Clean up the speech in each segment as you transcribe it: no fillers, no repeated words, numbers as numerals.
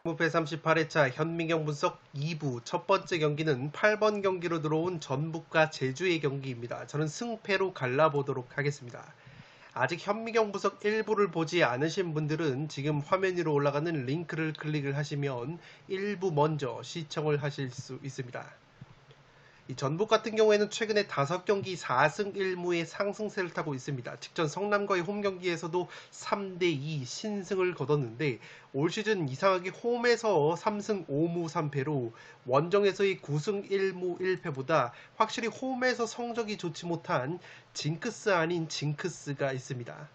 무패 38회차 현민경 분석 2부 첫 번째 경기는 8번 경기로 들어온 전북과 제주의 경기입니다. 저는 승패로 갈라보도록 하겠습니다. 아직 현민경 분석 1부를 보지 않으신 분들은 지금 화면 위로 올라가는 링크를 클릭을 하시면 1부 먼저 시청을 하실 수 있습니다. 이 전북 같은 경우에는 최근에 5경기 4승 1무의 상승세를 타고 있습니다. 직전 성남과의 홈 경기에서도 3대2 신승을 거뒀는데 올 시즌 이상하게 홈에서 3승 5무 3패로 원정에서의 9승 1무 1패보다 확실히 홈에서 성적이 좋지 못한 징크스 아닌 징크스가 있습니다.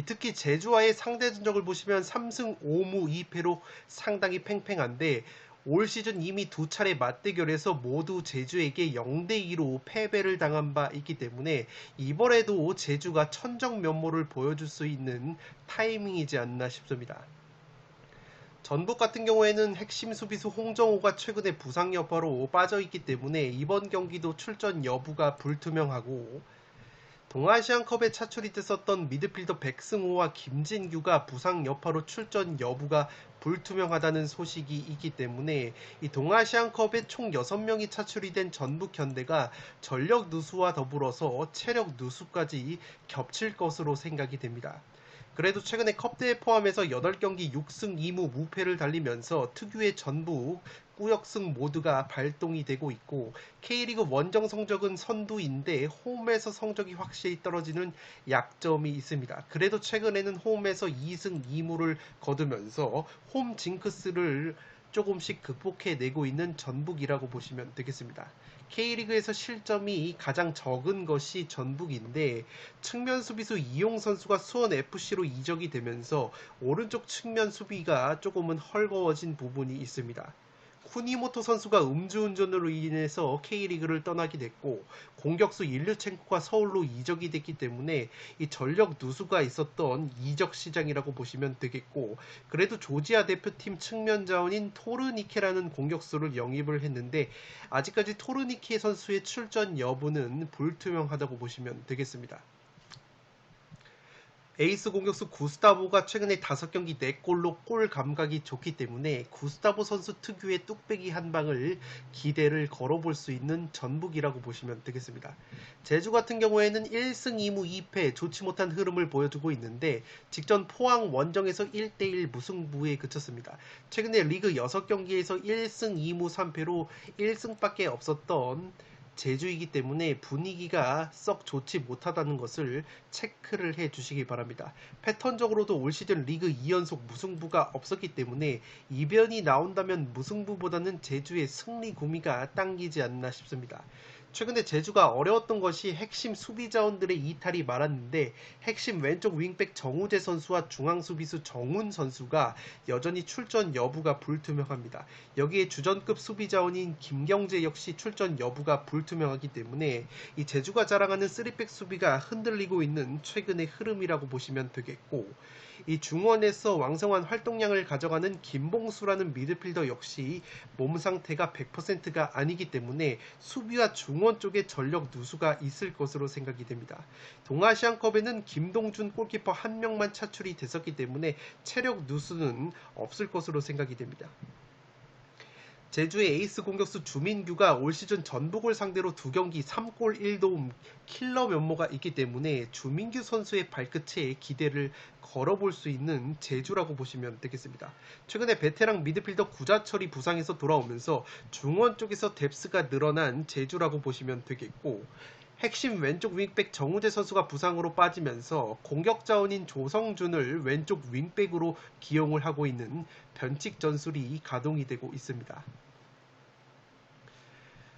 특히 제주와의 상대 전적을 보시면 3승 5무 2패로 상당히 팽팽한데 올 시즌 이미 두 차례 맞대결에서 모두 제주에게 0대2로 패배를 당한 바 있기 때문에 이번에도 제주가 천정 면모를 보여줄 수 있는 타이밍이지 않나 싶습니다. 전북 같은 경우에는 핵심 수비수 홍정호가 최근에 부상 여파로 빠져있기 때문에 이번 경기도 출전 여부가 불투명하고 동아시안컵에 차출이 됐었던 미드필더 백승호와 김진규가 부상 여파로 출전 여부가 불투명하다는 소식이 있기 때문에 이 동아시안컵에 총 6명이 차출이 된 전북 현대가 전력 누수와 더불어서 체력 누수까지 겹칠 것으로 생각이 됩니다. 그래도 최근에 컵대회 포함해서 8경기 6승 2무 무패를 달리면서 특유의 전북 꾸역승 모드가 발동이 되고 있고 K리그 원정 성적은 선두인데 홈에서 성적이 확실히 떨어지는 약점이 있습니다. 그래도 최근에는 홈에서 2승 2무를 거두면서 홈 징크스를 조금씩 극복해내고 있는 전북이라고 보시면 되겠습니다. K리그에서 실점이 가장 적은 것이 전북인데 측면 수비수 이용 선수가 수원FC로 이적이 되면서 오른쪽 측면 수비가 조금은 헐거워진 부분이 있습니다. 쿠니모토 선수가 음주운전으로 인해서 K리그를 떠나게 됐고 공격수 일류첸코가 서울로 이적이 됐기 때문에 이 전력 누수가 있었던 이적 시장이라고 보시면 되겠고 그래도 조지아 대표팀 측면 자원인 토르니케라는 공격수를 영입을 했는데 아직까지 토르니케 선수의 출전 여부는 불투명하다고 보시면 되겠습니다. 에이스 공격수 구스타보가 최근에 5경기 4골로 골 감각이 좋기 때문에 구스타보 선수 특유의 뚝배기 한 방을 기대를 걸어볼 수 있는 전북이라고 보시면 되겠습니다. 제주 같은 경우에는 1승 2무 2패 좋지 못한 흐름을 보여주고 있는데 직전 포항 원정에서 1대1 무승부에 그쳤습니다. 최근에 리그 6경기에서 1승 2무 3패로 1승밖에 없었던 제주이기 때문에 분위기가 썩 좋지 못하다는 것을 체크를 해 주시기 바랍니다. 패턴적으로도 올 시즌 리그 2연속 무승부가 없었기 때문에 이변이 나온다면 무승부보다는 제주의 승리 구미가 당기지 않나 싶습니다. 최근에 제주가 어려웠던 것이 핵심 수비 자원들의 이탈이 많았는데 핵심 왼쪽 윙백 정우재 선수와 중앙 수비수 정훈 선수가 여전히 출전 여부가 불투명합니다. 여기에 주전급 수비 자원인 김경재 역시 출전 여부가 불투명하기 때문에 이 제주가 자랑하는 3백 수비가 흔들리고 있는 최근의 흐름이라고 보시면 되겠고 이 중원에서 왕성한 활동량을 가져가는 김봉수라는 미드필더 역시 몸 상태가 100%가 아니기 때문에 수비와 중원 쪽에 전력 누수가 있을 것으로 생각이 됩니다. 동아시안컵에는 김동준 골키퍼 1명만 차출이 됐었기 때문에 체력 누수는 없을 것으로 생각이 됩니다. 제주의 에이스 공격수 주민규가 올 시즌 전북을 상대로 2경기 3골 1도움 킬러 면모가 있기 때문에 주민규 선수의 발끝에 기대를 걸어볼 수 있는 제주라고 보시면 되겠습니다. 최근에 베테랑 미드필더 구자철이 부상에서 돌아오면서 중원 쪽에서 뎁스가 늘어난 제주라고 보시면 되겠고 핵심 왼쪽 윙백 정우재 선수가 부상으로 빠지면서 공격 자원인 조성준을 왼쪽 윙백으로 기용을 하고 있는 변칙 전술이 가동이 되고 있습니다.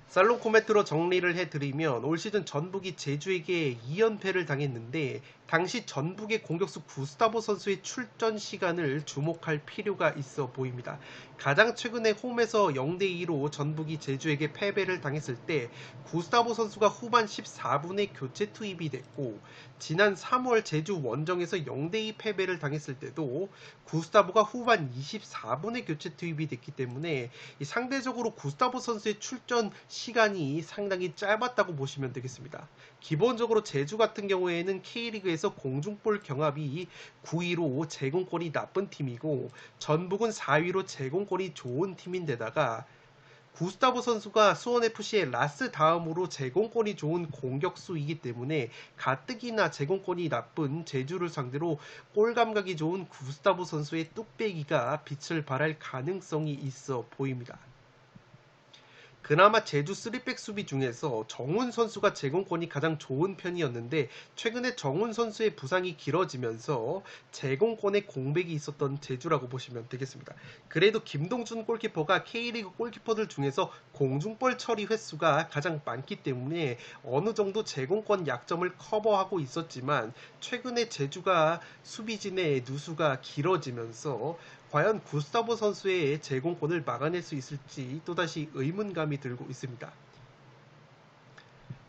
살롱 코멘트로 정리를 해드리면 올 시즌 전북이 제주에게 2연패를 당했는데 당시 전북의 공격수 구스타보 선수의 출전 시간을 주목할 필요가 있어 보입니다. 가장 최근에 홈에서 0대2로 전북이 제주에게 패배를 당했을 때 구스타보 선수가 후반 14분에 교체 투입이 됐고, 지난 3월 제주 원정에서 0대2 패배를 당했을 때도 구스타보가 후반 24분에 교체 투입이 됐기 때문에 상대적으로 구스타보 선수의 출전 시간이 상당히 짧았다고 보시면 되겠습니다. 기본적으로 제주 같은 경우에는 K리그에서 공중볼 경합이 9위로 제공권이 나쁜 팀이고, 전북은 4위로 제공권이 좋은 팀인데다가 구스타보 선수가 수원FC의 라스 다음으로 제공권이 좋은 공격수이기 때문에 가뜩이나 제공권이 나쁜 제주를 상대로 골 감각이 좋은 구스타보 선수의 뚝배기가 빛을 발할 가능성이 있어 보입니다. 그나마 제주 3백 수비 중에서 정훈 선수가 제공권이 가장 좋은 편이었는데, 최근에 정훈 선수의 부상이 길어지면서 제공권에 공백이 있었던 제주라고 보시면 되겠습니다. 그래도 김동준 골키퍼가 K리그 골키퍼들 중에서 공중볼 처리 횟수가 가장 많기 때문에 어느 정도 제공권 약점을 커버하고 있었지만, 최근에 제주가 수비진의 누수가 길어지면서 과연 구스타보 선수의 제공권을 막아낼 수 있을지 또다시 의문감이 들고 있습니다.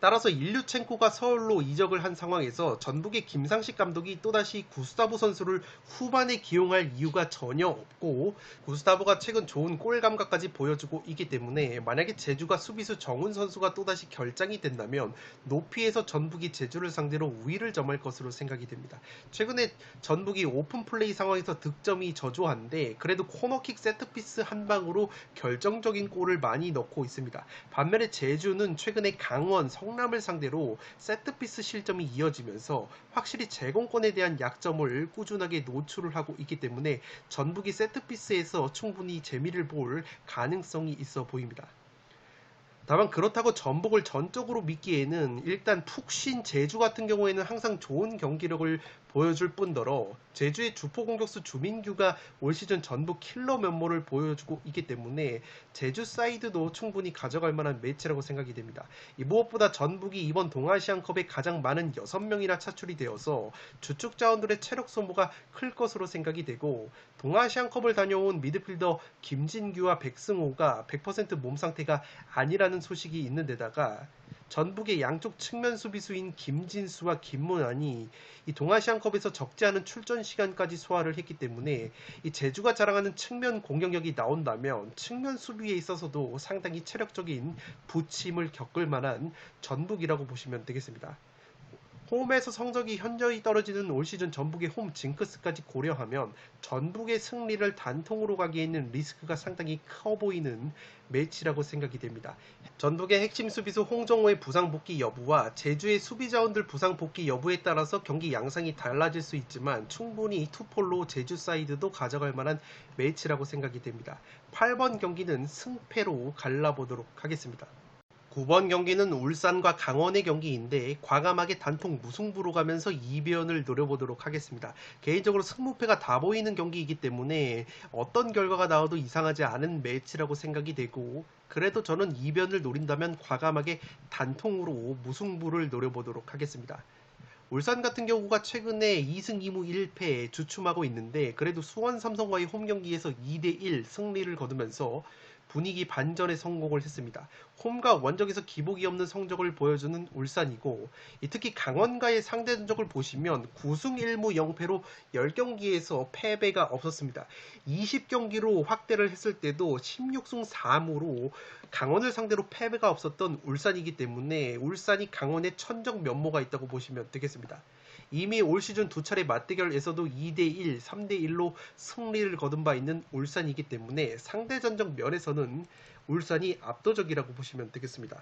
따라서 일류첸코가 서울로 이적을 한 상황에서 전북의 김상식 감독이 또다시 구스타보 선수를 후반에 기용할 이유가 전혀 없고, 구스타보가 최근 좋은 골 감각까지 보여주고 있기 때문에 만약에 제주가 수비수 정훈 선수가 또다시 결장이 된다면 높이에서 전북이 제주를 상대로 우위를 점할 것으로 생각이 됩니다. 최근에 전북이 오픈 플레이 상황에서 득점이 저조한데 그래도 코너킥 세트피스 한 방으로 결정적인 골을 많이 넣고 있습니다. 반면에 제주는 최근에 강원, 성남을 상대로 세트피스 실점이 이어지면서 확실히 제공권에 대한 약점을 꾸준하게 노출을 하고 있기 때문에 전북이 세트피스에서 충분히 재미를 볼 가능성이 있어 보입니다. 다만 그렇다고 전북을 전적으로 믿기에는 일단 푹 쉰 제주 같은 경우에는 항상 좋은 경기력을 보여줄 뿐더러 제주의 주포 공격수 주민규가 올 시즌 전북 킬러 면모를 보여주고 있기 때문에 제주 사이드도 충분히 가져갈 만한 매치라고 생각이 됩니다. 무엇보다 전북이 이번 동아시안컵에 가장 많은 6명이나 차출이 되어서 주축 자원들의 체력 소모가 클 것으로 생각이 되고, 동아시안컵을 다녀온 미드필더 김진규와 백승호가 100% 몸 상태가 아니라는 소식이 있는 데다가 전북의 양쪽 측면 수비수인 김진수와 김문환이 이 동아시안컵에서 적지 않은 출전 시간까지 소화를 했기 때문에 이 제주가 자랑하는 측면 공격력이 나온다면 측면 수비에 있어서도 상당히 체력적인 부침을 겪을 만한 전북이라고 보시면 되겠습니다. 홈에서 성적이 현저히 떨어지는 올 시즌 전북의 홈 징크스까지 고려하면 전북의 승리를 단통으로 가기에는 리스크가 상당히 커 보이는 매치라고 생각이 됩니다. 전북의 핵심 수비수 홍정호의 부상 복귀 여부와 제주의 수비 자원들 부상 복귀 여부에 따라서 경기 양상이 달라질 수 있지만 충분히 투폴로 제주 사이드도 가져갈 만한 매치라고 생각이 됩니다. 8번 경기는 승패로 갈라보도록 하겠습니다. 9번 경기는 울산과 강원의 경기인데 과감하게 단통 무승부로 가면서 2변을 노려보도록 하겠습니다. 개인적으로 승무패가 다 보이는 경기이기 때문에 어떤 결과가 나와도 이상하지 않은 매치라고 생각이 되고, 그래도 저는 2변을 노린다면 과감하게 단통으로 무승부를 노려보도록 하겠습니다. 울산 같은 경우가 최근에 2승 2무 1패에 주춤하고 있는데 그래도 수원 삼성과의 홈 경기에서 2대1 승리를 거두면서 분위기 반전에 성공을 했습니다. 홈과 원정에서 기복이 없는 성적을 보여주는 울산이고, 특히 강원과의 상대 전적을 보시면 9승 1무 0패로 10경기에서 패배가 없었습니다. 20경기로 확대를 했을 때도 16승 4무로 강원을 상대로 패배가 없었던 울산이기 때문에 울산이 강원의 천적 면모가 있다고 보시면 되겠습니다. 이미 올 시즌 두 차례 맞대결에서도 2대1, 3대1로 승리를 거둔 바 있는 울산이기 때문에 상대 전적 면에서는 울산이 압도적이라고 보시면 되겠습니다.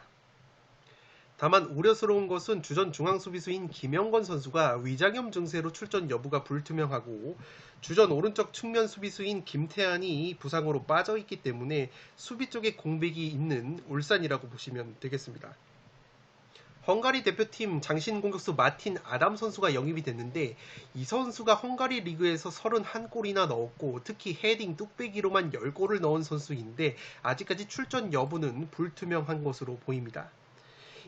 다만 우려스러운 것은 주전 중앙 수비수인 김영건 선수가 위장염 증세로 출전 여부가 불투명하고, 주전 오른쪽 측면 수비수인 김태환이 부상으로 빠져있기 때문에 수비 쪽에 공백이 있는 울산이라고 보시면 되겠습니다. 헝가리 대표팀 장신 공격수 마틴 아담 선수가 영입이 됐는데 이 선수가 헝가리 리그에서 31골이나 넣었고 특히 헤딩 뚝배기로만 10골을 넣은 선수인데 아직까지 출전 여부는 불투명한 것으로 보입니다.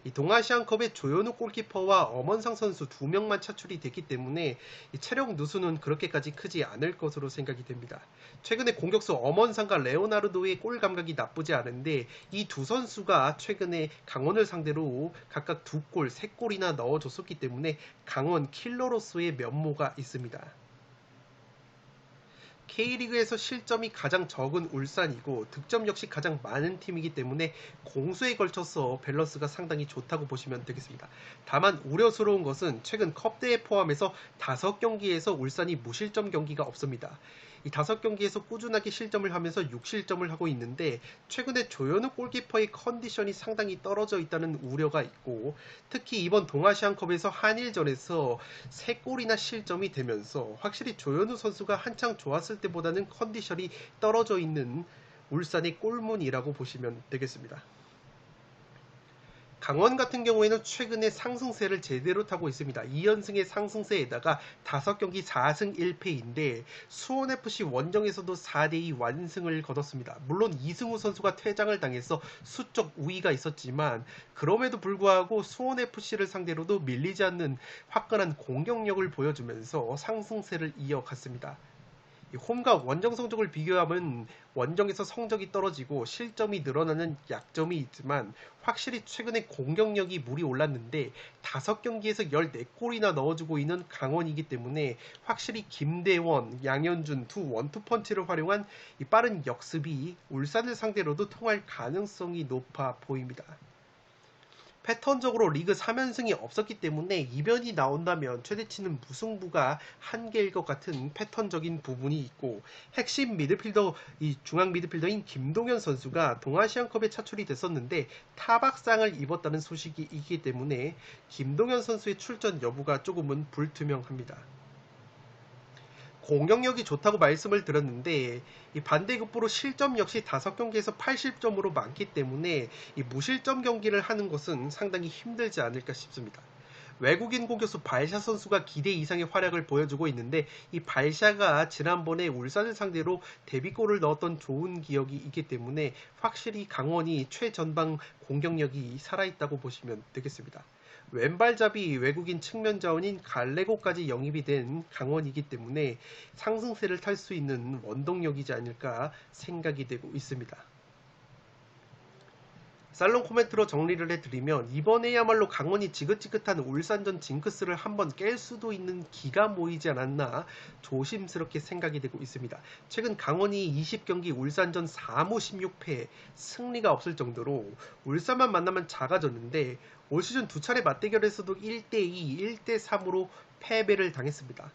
이 동아시안컵에 조현우 골키퍼와 엄원상 선수 2명만 차출이 됐기 때문에 이 체력 누수는 그렇게까지 크지 않을 것으로 생각이 됩니다. 최근에 공격수 엄원상과 레오나르도의 골 감각이 나쁘지 않은데 이 두 선수가 최근에 강원을 상대로 각각 2골, 3골이나 넣어줬었기 때문에 강원 킬러로서의 면모가 있습니다. K리그에서 실점이 가장 적은 울산이고 득점 역시 가장 많은 팀이기 때문에 공수에 걸쳐서 밸런스가 상당히 좋다고 보시면 되겠습니다. 다만 우려스러운 것은 최근 컵대회 포함해서 5경기에서 울산이 무실점 경기가 없습니다. 이 5경기에서 꾸준하게 실점을 하면서 6실점을 하고 있는데 최근에 조현우 골키퍼의 컨디션이 상당히 떨어져 있다는 우려가 있고 특히 이번 동아시안컵에서 한일전에서 3골이나 실점이 되면서 확실히 조현우 선수가 한창 좋았을 때보다는 컨디션이 떨어져 있는 울산의 골문이라고 보시면 되겠습니다. 강원 같은 경우에는 최근에 상승세를 제대로 타고 있습니다. 2연승의 상승세에다가 5경기 4승 1패인데 수원FC 원정에서도 4대2 완승을 거뒀습니다. 물론 이승우 선수가 퇴장을 당해서 수적 우위가 있었지만 그럼에도 불구하고 수원FC를 상대로도 밀리지 않는 화끈한 공격력을 보여주면서 상승세를 이어갔습니다. 홈과 원정 성적을 비교하면 원정에서 성적이 떨어지고 실점이 늘어나는 약점이 있지만 확실히 최근에 공격력이 물이 올랐는데 5경기에서 14골이나 넣어주고 있는 강원이기 때문에 확실히 김대원, 양현준 두 원투펀치를 활용한 이 빠른 역습이 울산을 상대로도 통할 가능성이 높아 보입니다. 패턴적으로 리그 3연승이 없었기 때문에 이변이 나온다면 최대치는 무승부가 한계일 것 같은 패턴적인 부분이 있고 핵심 미드필더, 이 중앙 미드필더인 김동현 선수가 동아시안컵에 차출이 됐었는데 타박상을 입었다는 소식이 있기 때문에 김동현 선수의 출전 여부가 조금은 불투명합니다. 공격력이 좋다고 말씀을 드렸는데 이 반대급부로 실점 역시 5경기에서 80점으로 많기 때문에 이 무실점 경기를 하는 것은 상당히 힘들지 않을까 싶습니다. 외국인 공격수 발샤 선수가 기대 이상의 활약을 보여주고 있는데 이 발샤가 지난번에 울산을 상대로 데뷔골을 넣었던 좋은 기억이 있기 때문에 확실히 강원이 최전방 공격력이 살아있다고 보시면 되겠습니다. 왼발잡이 외국인 측면 자원인 갈레고까지 영입이 된 강원이기 때문에 상승세를 탈 수 있는 원동력이지 않을까 생각이 되고 있습니다. 살롱 코멘트로 정리를 해드리면 이번에야말로 강원이 지긋지긋한 울산전 징크스를 한번 깰 수도 있는 기가 모이지 않았나 조심스럽게 생각이 되고 있습니다. 최근 강원이 20경기 울산전 4무 16패 승리가 없을 정도로 울산만 만나면 작아졌는데 올 시즌 2차례 맞대결에서도 1대2, 1대3으로 패배를 당했습니다.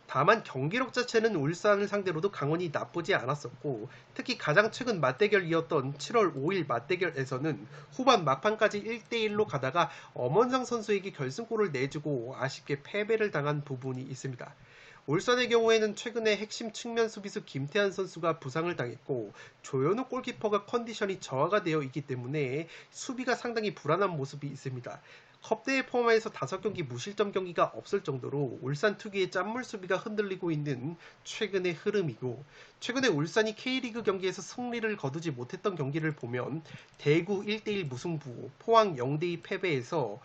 다만 경기력 자체는 울산을 상대로도 강원이 나쁘지 않았었고 특히 가장 최근 맞대결이었던 7월 5일 맞대결에서는 후반 막판까지 1대1로 가다가 엄원상 선수에게 결승골을 내주고 아쉽게 패배를 당한 부분이 있습니다. 울산의 경우에는 최근에 핵심 측면 수비수 김태한 선수가 부상을 당했고 조현우 골키퍼가 컨디션이 저하가 되어 있기 때문에 수비가 상당히 불안한 모습이 있습니다. 컵대회 포함해서 5경기 무실점 경기가 없을 정도로 울산 특유의 짠물 수비가 흔들리고 있는 최근의 흐름이고 최근에 울산이 K리그 경기에서 승리를 거두지 못했던 경기를 보면 대구 1대1 무승부, 포항 0대2 패배에서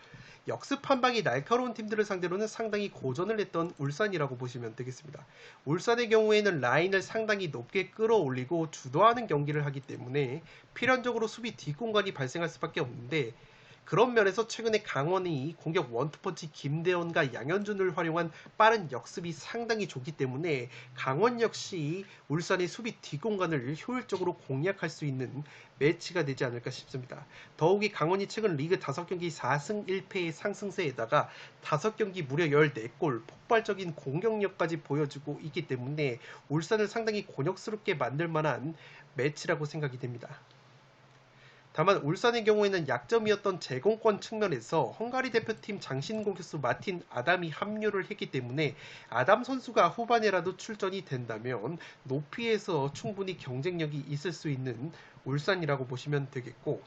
역습 한 방이 날카로운 팀들을 상대로는 상당히 고전을 했던 울산이라고 보시면 되겠습니다. 울산의 경우에는 라인을 상당히 높게 끌어올리고 주도하는 경기를 하기 때문에 필연적으로 수비 뒷공간이 발생할 수밖에 없는데 그런 면에서 최근에 강원이 공격 원투펀치 김대원과 양현준을 활용한 빠른 역습이 상당히 좋기 때문에 강원 역시 울산의 수비 뒷공간을 효율적으로 공략할 수 있는 매치가 되지 않을까 싶습니다. 더욱이 강원이 최근 리그 5경기 4승 1패의 상승세에다가 5경기 무려 14골 폭발적인 공격력까지 보여주고 있기 때문에 울산을 상당히 곤욕스럽게 만들 만한 매치라고 생각이 됩니다. 다만 울산의 경우에는 약점이었던 제공권 측면에서 헝가리 대표팀 장신 공격수 마틴 아담이 합류를 했기 때문에 아담 선수가 후반에라도 출전이 된다면 높이에서 충분히 경쟁력이 있을 수 있는 울산이라고 보시면 되겠고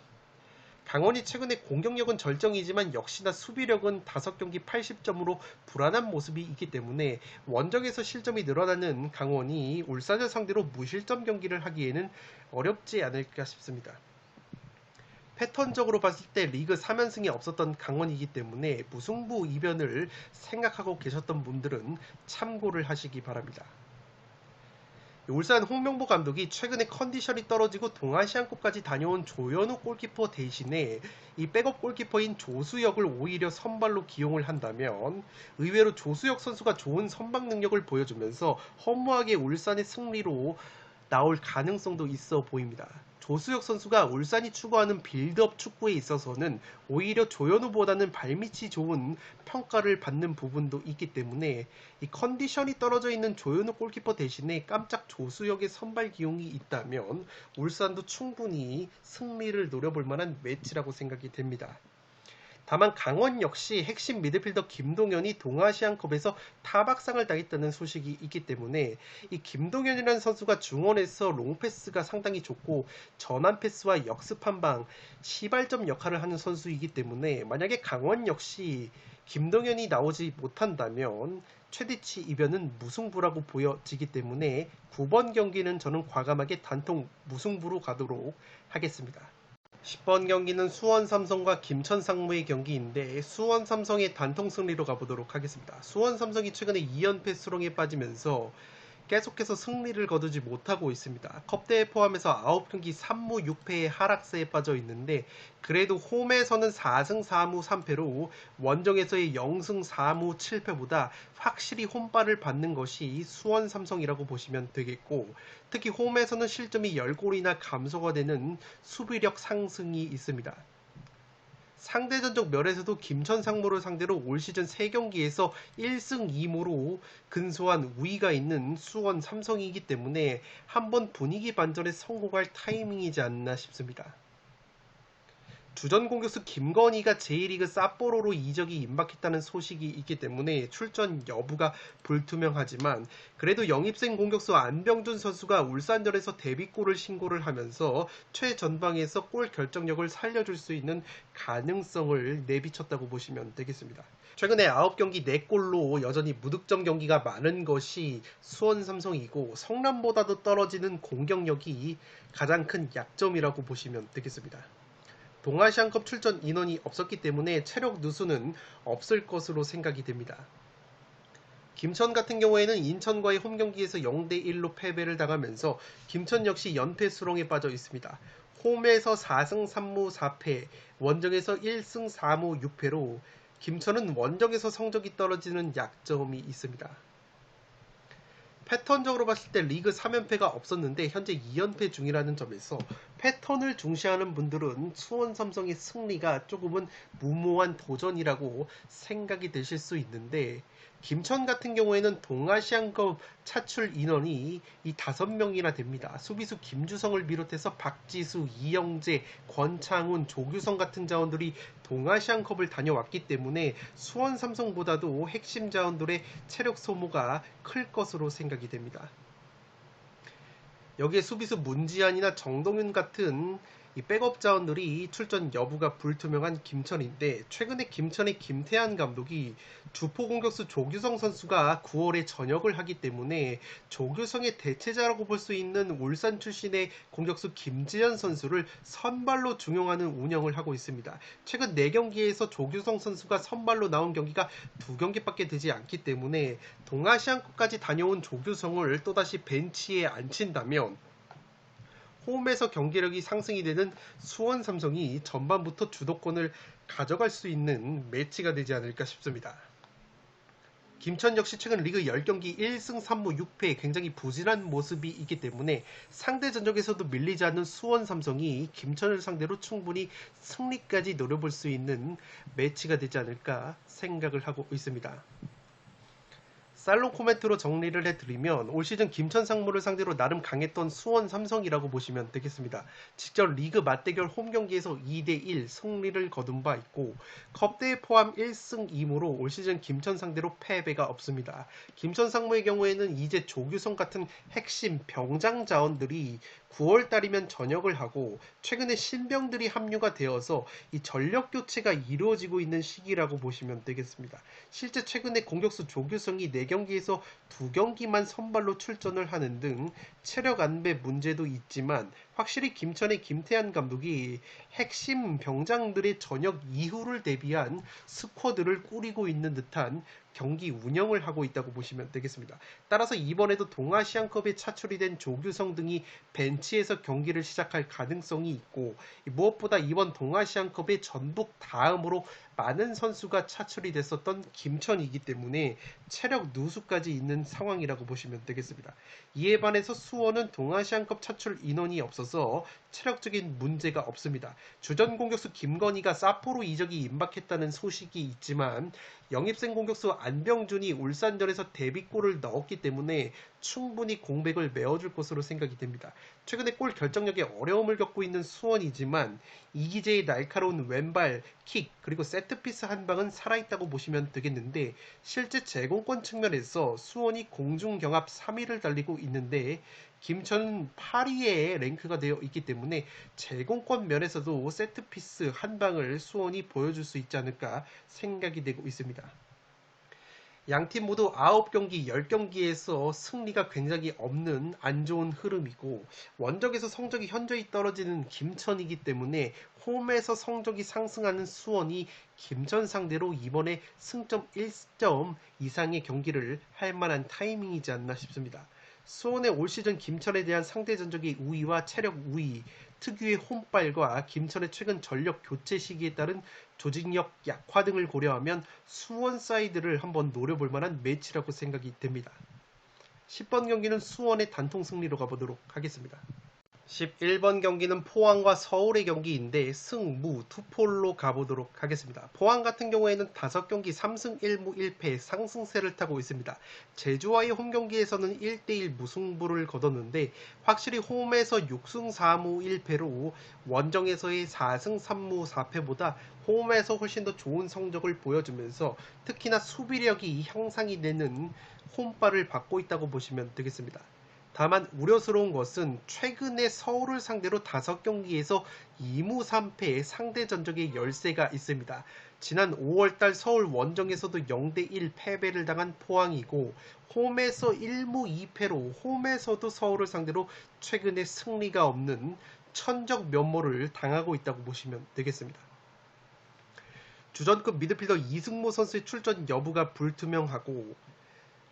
강원이 최근에 공격력은 절정이지만 역시나 수비력은 5경기 80점으로 불안한 모습이 있기 때문에 원정에서 실점이 늘어나는 강원이 울산을 상대로 무실점 경기를 하기에는 어렵지 않을까 싶습니다. 패턴적으로 봤을 때 리그 3연승이 없었던 강원이기 때문에 무승부 이변을 생각하고 계셨던 분들은 참고를 하시기 바랍니다. 울산 홍명보 감독이 최근에 컨디션이 떨어지고 동아시안컵까지 다녀온 조현우 골키퍼 대신에 이 백업 골키퍼인 조수혁을 오히려 선발로 기용을 한다면 의외로 조수혁 선수가 좋은 선방 능력을 보여주면서 허무하게 울산의 승리로 나올 가능성도 있어 보입니다. 조수혁 선수가 울산이 추구하는 빌드업 축구에 있어서는 오히려 조현우보다는 발밑이 좋은 평가를 받는 부분도 있기 때문에 이 컨디션이 떨어져 있는 조현우 골키퍼 대신에 깜짝 조수혁의 선발 기용이 있다면 울산도 충분히 승리를 노려볼 만한 매치라고 생각이 됩니다. 다만 강원 역시 핵심 미드필더 김동현이 동아시안컵에서 타박상을 당했다는 소식이 있기 때문에 이 김동현이라는 선수가 중원에서 롱패스가 상당히 좋고 전환 패스와 역습 한방 시발점 역할을 하는 선수이기 때문에 만약에 강원 역시 김동현이 나오지 못한다면 최대치 이변은 무승부라고 보여지기 때문에 9번 경기는 저는 과감하게 단통 무승부로 가도록 하겠습니다. 10번 경기는 수원 삼성과 김천 상무의 경기인데 수원 삼성의 단통 승리로 가보도록 하겠습니다. 수원 삼성이 최근에 2연패 수렁에 빠지면서 계속해서 승리를 거두지 못하고 있습니다. 컵대회 포함해서 9경기 3무 6패의 하락세에 빠져 있는데 그래도 홈에서는 4승 4무 3패로 원정에서의 0승 4무 7패보다 확실히 홈발을 받는 것이 수원 삼성이라고 보시면 되겠고 특히 홈에서는 실점이 10골이나 감소가 되는 수비력 상승이 있습니다. 상대전적 면에서도 김천 상무를 상대로 올 시즌 3경기에서 1승 2무로 근소한 우위가 있는 수원 삼성이기 때문에 한번 분위기 반전에 성공할 타이밍이지 않나 싶습니다. 주전 공격수 김건희가 J리그 삿포로로 이적이 임박했다는 소식이 있기 때문에 출전 여부가 불투명하지만 그래도 영입생 공격수 안병준 선수가 울산전에서 데뷔골을 신고를 하면서 최전방에서 골 결정력을 살려줄 수 있는 가능성을 내비쳤다고 보시면 되겠습니다. 최근에 9경기 4골로 여전히 무득점 경기가 많은 것이 수원 삼성이고 성남보다도 떨어지는 공격력이 가장 큰 약점이라고 보시면 되겠습니다. 동아시안컵 출전 인원이 없었기 때문에 체력 누수는 없을 것으로 생각이 됩니다. 김천 같은 경우에는 인천과의 홈경기에서 0대1로 패배를 당하면서 김천 역시 연패 수렁에 빠져 있습니다. 홈에서 4승 3무 4패, 원정에서 1승 4무 6패로 김천은 원정에서 성적이 떨어지는 약점이 있습니다. 패턴적으로 봤을 때 리그 3연패가 없었는데 현재 2연패 중이라는 점에서 패턴을 중시하는 분들은 수원 삼성의 승리가 조금은 무모한 도전이라고 생각이 되실 수 있는데 김천 같은 경우에는 동아시안컵 차출 인원이 이 5명이나 됩니다. 수비수 김주성을 비롯해서 박지수, 이영재, 권창훈, 조규성 같은 자원들이 동아시안컵을 다녀왔기 때문에 수원 삼성보다도 핵심 자원들의 체력 소모가 클 것으로 생각이 됩니다. 여기에 수비수 문지한이나 정동윤 같은 이 백업 자원들이 출전 여부가 불투명한 김천인데 최근에 김천의 김태한 감독이 주포 공격수 조규성 선수가 9월에 전역을 하기 때문에 조규성의 대체자라고 볼 수 있는 울산 출신의 공격수 김지현 선수를 선발로 중용하는 운영을 하고 있습니다. 최근 4경기에서 조규성 선수가 선발로 나온 경기가 2경기밖에 되지 않기 때문에 동아시안컵까지 다녀온 조규성을 또다시 벤치에 앉힌다면 홈에서 경기력이 상승이 되는 수원 삼성이 전반부터 주도권을 가져갈 수 있는 매치가 되지 않을까 싶습니다. 김천 역시 최근 리그 10경기 1승 3무 6패 굉장히 부진한 모습이 있기 때문에 상대 전적에서도 밀리지 않는 수원 삼성이 김천을 상대로 충분히 승리까지 노려볼 수 있는 매치가 되지 않을까 생각을 하고 있습니다. 살롱 코멘트로 정리를 해드리면 올 시즌 김천 상무를 상대로 나름 강했던 수원 삼성이라고 보시면 되겠습니다. 직접 리그 맞대결 홈 경기에서 2대1 승리를 거둔 바 있고 컵대회 포함 1승 2무로 올 시즌 김천 상대로 패배가 없습니다. 김천 상무의 경우에는 이제 조규성 같은 핵심 병장 자원들이 9월달이면 전역을 하고 최근에 신병들이 합류가 되어서 이 전력 교체가 이루어지고 있는 시기라고 보시면 되겠습니다. 실제 최근에 공격수 조규성이 4경기 4경기에서 2경기만 선발로 출전을 하는 등 체력 안배 문제도 있지만 확실히 김천의 김태한 감독이 핵심 병장들의 전역 이후를 대비한 스쿼드를 꾸리고 있는 듯한 경기 운영을 하고 있다고 보시면 되겠습니다. 따라서 이번에도 동아시안컵에 차출이 된 조규성 등이 벤치에서 경기를 시작할 가능성이 있고, 무엇보다 이번 동아시안컵에 전북 다음으로 많은 선수가 차출이 됐었던 김천이기 때문에 체력 누수까지 있는 상황이라고 보시면 되겠습니다. 이에 반해서 수원은 동아시안컵 차출 인원이 없어서 체력적인 문제가 없습니다. 주전 공격수 김건희가 사포로 이적이 임박했다는 소식이 있지만 영입생 공격수 안병준이 울산전에서 데뷔골을 넣었기 때문에 충분히 공백을 메워줄 것으로 생각이 됩니다. 최근에 골 결정력에 어려움을 겪고 있는 수원이지만 이기재의 날카로운 왼발, 킥, 그리고 세트피스 한 방은 살아있다고 보시면 되겠는데, 실제 제공권 측면에서 수원이 공중경합 3위를 달리고 있는데 김천은 8위에 랭크가 되어 있기 때문에 제공권 면에서도 세트피스 한 방을 수원이 보여줄 수 있지 않을까 생각이 되고 있습니다. 양팀 모두 9경기, 10경기에서 승리가 굉장히 없는 안 좋은 흐름이고, 원정에서 성적이 현저히 떨어지는 김천이기 때문에 홈에서 성적이 상승하는 수원이 김천 상대로 이번에 승점 1점 이상의 경기를 할 만한 타이밍이지 않나 싶습니다. 수원의 올 시즌 김천에 대한 상대 전적의 우위와 체력 우위, 특유의 홈빨과 김천의 최근 전력 교체 시기에 따른 조직력 약화 등을 고려하면 수원 사이드를 한번 노려볼 만한 매치라고 생각이 됩니다. 10번 경기는 수원의 단통 승리로 가보도록 하겠습니다. 11번 경기는 포항과 서울의 경기인데 승무 투폴로 가보도록 하겠습니다. 포항 같은 경우에는 5경기 3승 1무 1패 상승세를 타고 있습니다. 제주와의 홈경기에서는 1대1 무승부를 거뒀는데 확실히 홈에서 6승 4무 1패로 원정에서의 4승 3무 4패보다 홈에서 훨씬 더 좋은 성적을 보여주면서 특히나 수비력이 향상이 되는 홈발을 받고 있다고 보시면 되겠습니다. 다만 우려스러운 것은 최근에 서울을 상대로 5경기에서 2무 3패의 상대 전적의 열세가 있습니다. 지난 5월달 서울 원정에서도 0대1 패배를 당한 포항이고, 홈에서 1무 2패로 홈에서도 서울을 상대로 최근에 승리가 없는 천적 면모를 당하고 있다고 보시면 되겠습니다. 주전급 미드필더 이승모 선수의 출전 여부가 불투명하고,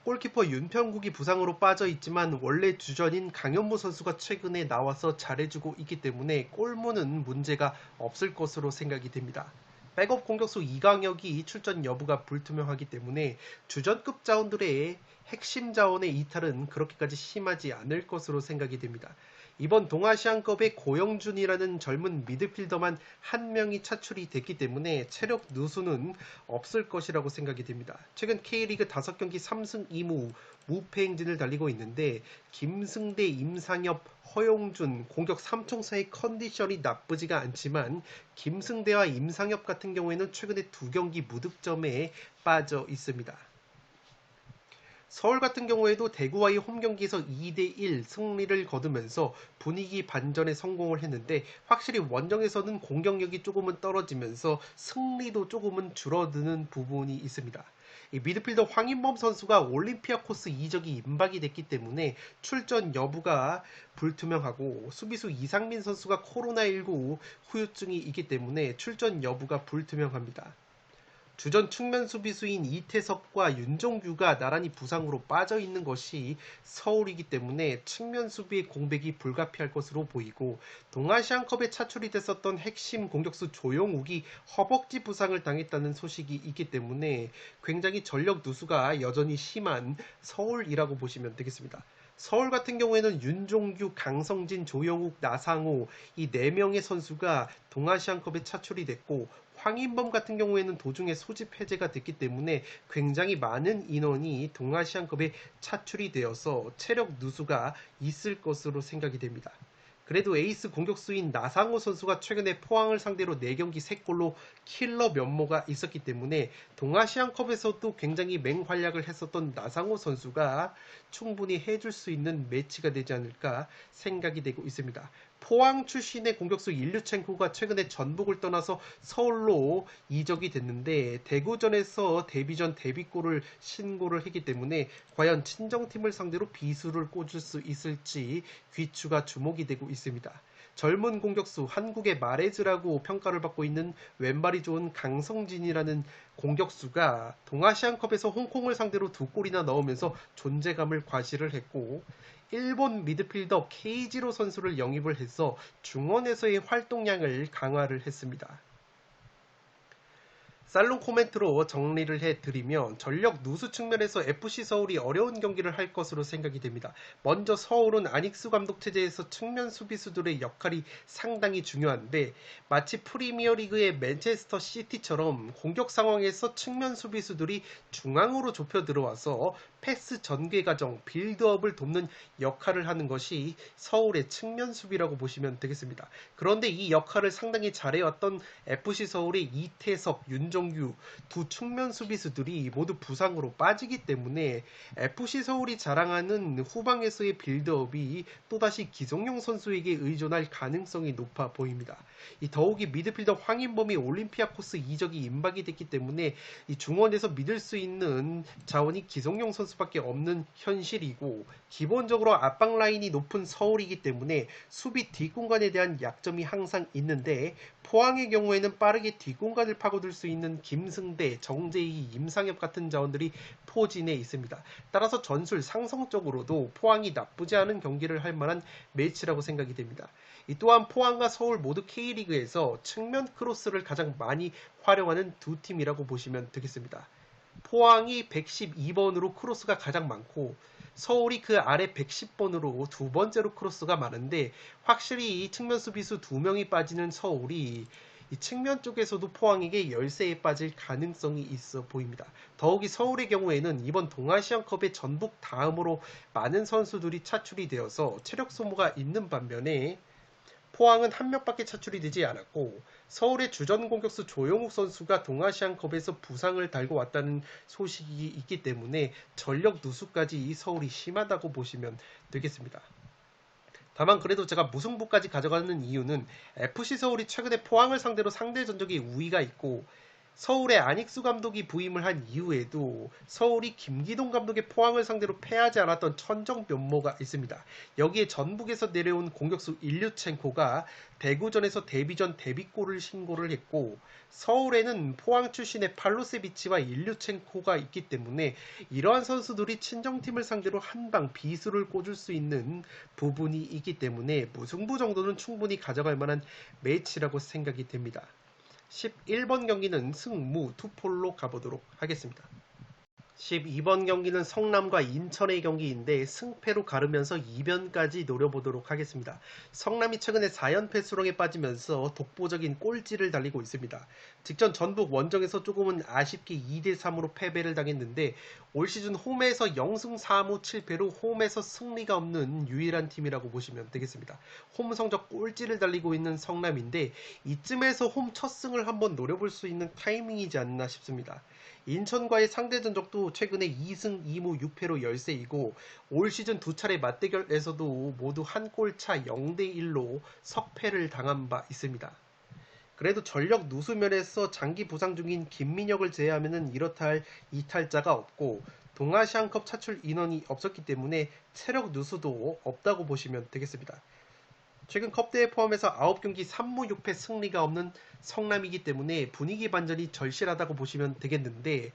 골키퍼 윤평국이 부상으로 빠져있지만 원래 주전인 강현무 선수가 최근에 나와서 잘해주고 있기 때문에 골문은 문제가 없을 것으로 생각이 됩니다. 백업 공격수 이강혁이 출전 여부가 불투명하기 때문에 주전급 자원들의 핵심 자원의 이탈은 그렇게까지 심하지 않을 것으로 생각이 됩니다. 이번 동아시안컵에 고영준이라는 젊은 미드필더만 한 명이 차출이 됐기 때문에 체력 누수는 없을 것이라고 생각이 됩니다. 최근 K리그 5경기 3승 2무 무패 행진을 달리고 있는데 김승대, 임상엽, 허용준 공격 3총사의 컨디션이 나쁘지가 않지만 김승대와 임상엽 같은 경우에는 최근에 2경기 무득점에 빠져 있습니다. 서울 같은 경우에도 대구와의 홈경기에서 2대1 승리를 거두면서 분위기 반전에 성공을 했는데 확실히 원정에서는 공격력이 조금은 떨어지면서 승리도 조금은 줄어드는 부분이 있습니다. 이 미드필더 황인범 선수가 올림피아코스 이적이 임박이 됐기 때문에 출전 여부가 불투명하고, 수비수 이상민 선수가 코로나19 후유증이 있기 때문에 출전 여부가 불투명합니다. 주전 측면 수비수인 이태석과 윤종규가 나란히 부상으로 빠져있는 것이 서울이기 때문에 측면 수비의 공백이 불가피할 것으로 보이고, 동아시안컵에 차출이 됐었던 핵심 공격수 조용욱이 허벅지 부상을 당했다는 소식이 있기 때문에 굉장히 전력 누수가 여전히 심한 서울이라고 보시면 되겠습니다. 서울 같은 경우에는 윤종규, 강성진, 조영욱, 나상호 이 4명의 선수가 동아시안컵에 차출이 됐고, 황인범 같은 경우에는 도중에 소집 해제가 됐기 때문에 굉장히 많은 인원이 동아시안컵에 차출이 되어서 체력 누수가 있을 것으로 생각이 됩니다. 그래도 에이스 공격수인 나상호 선수가 최근에 포항을 상대로 4경기 3골로 킬러 면모가 있었기 때문에 동아시안컵에서도 굉장히 맹활약을 했었던 나상호 선수가 충분히 해줄 수 있는 매치가 되지 않을까 생각이 되고 있습니다. 포항 출신의 공격수 일류첸코가 최근에 전북을 떠나서 서울로 이적이 됐는데 대구전에서 데뷔전 데뷔골을 신고를 했기 때문에 과연 친정팀을 상대로 비수를 꽂을 수 있을지 귀추가 주목이 되고 있습니다. 젊은 공격수 한국의 마레즈라고 평가를 받고 있는 왼발이 좋은 강성진이라는 공격수가 동아시안컵에서 홍콩을 상대로 2골이나 넣으면서 존재감을 과시를 했고 일본 미드필더 케이지로 선수를 영입을 해서 중원에서의 활동량을 강화를 했습니다. 살롱 코멘트로 정리를 해드리면 전력 누수 측면에서 FC 서울이 어려운 경기를 할 것으로 생각이 됩니다. 먼저 서울은 안익수 감독 체제에서 측면 수비수들의 역할이 상당히 중요한데 마치 프리미어리그의 맨체스터 시티처럼 공격 상황에서 측면 수비수들이 중앙으로 좁혀 들어와서 패스 전개 과정, 빌드업을 돕는 역할을 하는 것이 서울의 측면 수비라고 보시면 되겠습니다. 그런데 이 역할을 상당히 잘해왔던 FC 서울의 이태석, 윤정규 두 측면 수비수들이 모두 부상으로 빠지기 때문에 FC 서울이 자랑하는 후방에서의 빌드업이 또다시 기성용 선수에게 의존할 가능성이 높아 보입니다. 더욱이 미드필더 황인범이 올림피아코스 이적이 임박이 됐기 때문에 이 중원에서 믿을 수 있는 자원이 기성용 선수밖에 없는 현실이고 기본적으로 압박 라인이 높은 서울이기 때문에 수비 뒷공간에 대한 약점이 항상 있는데 포항의 경우에는 빠르게 뒷공간을 파고들 수 있는 김승대, 정재희, 임상엽 같은 자원들이 포진해 있습니다. 따라서 전술 상성적으로도 포항이 나쁘지 않은 경기를 할 만한 매치라고 생각이 됩니다. 또한 포항과 서울 모두 K리그에서 측면 크로스를 가장 많이 활용하는 두 팀이라고 보시면 되겠습니다. 포항이 112번으로 크로스가 가장 많고 서울이 그 아래 110번으로 두 번째로 크로스가 많은데 확실히 이 측면 수비수 2명이 빠지는 서울이 이 측면 쪽에서도 포항에게 열세에 빠질 가능성이 있어 보입니다. 더욱이 서울의 경우에는 이번 동아시안컵의 전북 다음으로 많은 선수들이 차출이 되어서 체력 소모가 있는 반면에 포항은 한 명밖에 차출이 되지 않았고 서울의 주전 공격수 조용욱 선수가 동아시안컵에서 부상을 달고 왔다는 소식이 있기 때문에 전력 누수까지 서울이 심하다고 보시면 되겠습니다. 다만 그래도 제가 무승부까지 가져가는 이유는 FC 서울이 최근에 포항을 상대로 상대 전적에 우위가 있고 서울의 안익수 감독이 부임을 한 이후에도 서울이 김기동 감독의 포항을 상대로 패하지 않았던 천정 면모가 있습니다. 여기에 전북에서 내려온 공격수 일류첸코가 대구전에서 데뷔전 데뷔골을 신고를 했고 서울에는 포항 출신의 팔로세비치와 일류첸코가 있기 때문에 이러한 선수들이 친정팀을 상대로 한방 비수를 꽂을 수 있는 부분이 있기 때문에 무승부 정도는 충분히 가져갈 만한 매치라고 생각이 됩니다. 11번 경기는 승무 투폴로 가보도록 하겠습니다. 12번 경기는 성남과 인천의 경기인데 승패로 가르면서 2변까지 노려보도록 하겠습니다. 성남이 최근에 4연패 수렁에 빠지면서 독보적인 꼴찌를 달리고 있습니다. 직전 전북 원정에서 조금은 아쉽게 2대3으로 패배를 당했는데 올 시즌 홈에서 0승 4무 7패로 홈에서 승리가 없는 유일한 팀이라고 보시면 되겠습니다. 홈 성적 꼴찌를 달리고 있는 성남인데 이쯤에서 홈 첫 승을 한번 노려볼 수 있는 타이밍이지 않나 싶습니다. 인천과의 상대 전적도 최근에 2승 2무 6패로 열세이고 올 시즌 두 차례 맞대결에서도 모두 한 골차 0대1로 석패를 당한 바 있습니다. 그래도 전력 누수면에서 장기 부상 중인 김민혁을 제외하면 이렇다 할 이탈자가 없고 동아시안컵 차출 인원이 없었기 때문에 체력 누수도 없다고 보시면 되겠습니다. 최근 컵대회 포함해서 9경기 3무 6패 승리가 없는 성남이기 때문에 분위기 반전이 절실하다고 보시면 되겠는데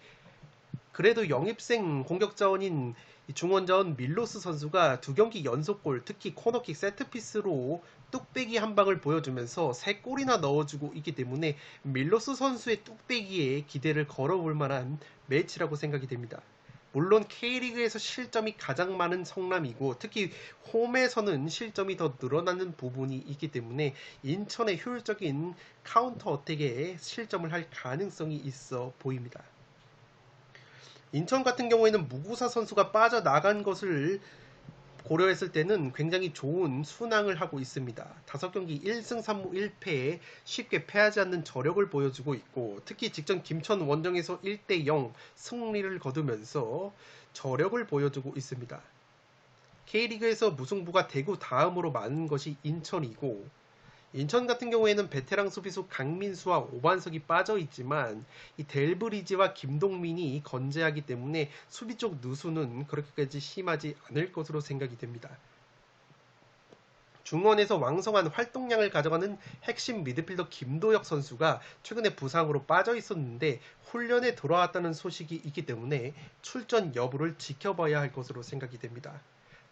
그래도 영입생 공격자원인 중원자원 밀로스 선수가 2경기 연속골 특히 코너킥 세트피스로 뚝배기 한 방을 보여주면서 3골이나 넣어주고 있기 때문에 밀로스 선수의 뚝배기에 기대를 걸어볼 만한 매치라고 생각이 됩니다. 물론 K리그에서 실점이 가장 많은 성남이고 특히 홈에서는 실점이 더 늘어나는 부분이 있기 때문에 인천의 효율적인 카운터 어택에 실점을 할 가능성이 있어 보입니다. 인천 같은 경우에는 무구사 선수가 빠져나간 것을 고려했을 때는 굉장히 좋은 순항을 하고 있습니다. 5경기 1승 3무 1패에 쉽게 패하지 않는 저력을 보여주고 있고, 특히 직전 김천 원정에서 1대0 승리를 거두면서 저력을 보여주고 있습니다. K리그에서 무승부가 대구 다음으로 많은 것이 인천이고, 인천 같은 경우에는 베테랑 수비수 강민수와 오반석이 빠져 있지만 이 델브리지와 김동민이 건재하기 때문에 수비 쪽 누수는 그렇게까지 심하지 않을 것으로 생각이 됩니다. 중원에서 왕성한 활동량을 가져가는 핵심 미드필더 김도혁 선수가 최근에 부상으로 빠져 있었는데 훈련에 돌아왔다는 소식이 있기 때문에 출전 여부를 지켜봐야 할 것으로 생각이 됩니다.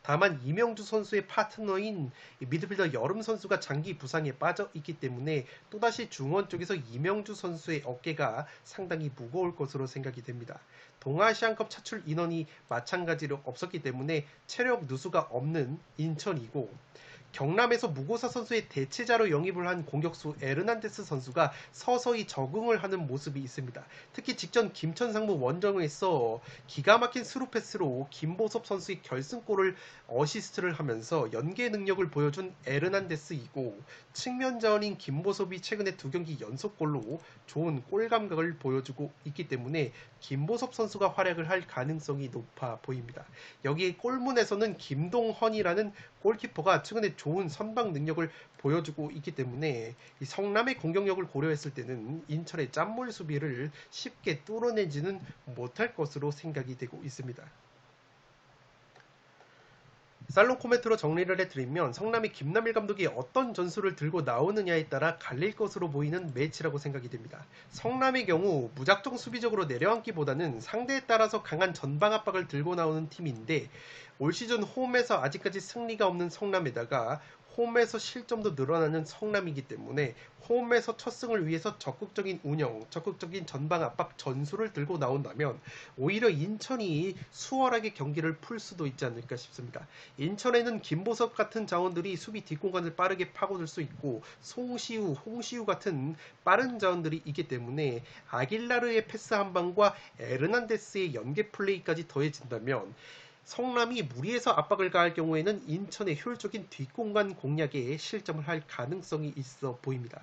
다만 이명주 선수의 파트너인 미드필더 여름 선수가 장기 부상에 빠져 있기 때문에 또다시 중원 쪽에서 이명주 선수의 어깨가 상당히 무거울 것으로 생각이 됩니다. 동아시안컵 차출 인원이 마찬가지로 없었기 때문에 체력 누수가 없는 인천이고, 경남에서 무고사 선수의 대체자로 영입을 한 공격수 에르난데스 선수가 서서히 적응을 하는 모습이 있습니다. 특히 직전 김천 상무 원정에서 기가 막힌 스루 패스로 김보섭 선수의 결승골을 어시스트를 하면서 연계 능력을 보여준 에르난데스이고, 측면 자원인 김보섭이 최근에 2경기 연속골로 좋은 골 감각을 보여주고 있기 때문에 김보섭 선수가 활약을 할 가능성이 높아 보입니다. 여기에 골문에서는 김동헌이라는 골키퍼가 최근에 좋은 선방 능력을 보여주고 있기 때문에 이 성남의 공격력을 고려했을 때는 인천의 짠물 수비를 쉽게 뚫어내지는 못할 것으로 생각이 되고 있습니다. 살롱 코멘트로 정리를 해드리면, 성남이 김남일 감독이 어떤 전술을 들고 나오느냐에 따라 갈릴 것으로 보이는 매치라고 생각이 됩니다. 성남의 경우 무작정 수비적으로 내려앉기보다는 상대에 따라서 강한 전방 압박을 들고 나오는 팀인데, 올 시즌 홈에서 아직까지 승리가 없는 성남에다가 홈에서 실점도 늘어나는 성남이기 때문에 홈에서 첫 승을 위해서 적극적인 운영, 적극적인 전방 압박 전술을 들고 나온다면 오히려 인천이 수월하게 경기를 풀 수도 있지 않을까 싶습니다. 인천에는 김보섭 같은 자원들이 수비 뒷공간을 빠르게 파고들 수 있고, 송시우, 홍시우 같은 빠른 자원들이 있기 때문에 아길라르의 패스 한 방과 에르난데스의 연계 플레이까지 더해진다면 성남이 무리해서 압박을 가할 경우에는 인천의 효율적인 뒷공간 공략에 실점을 할 가능성이 있어 보입니다.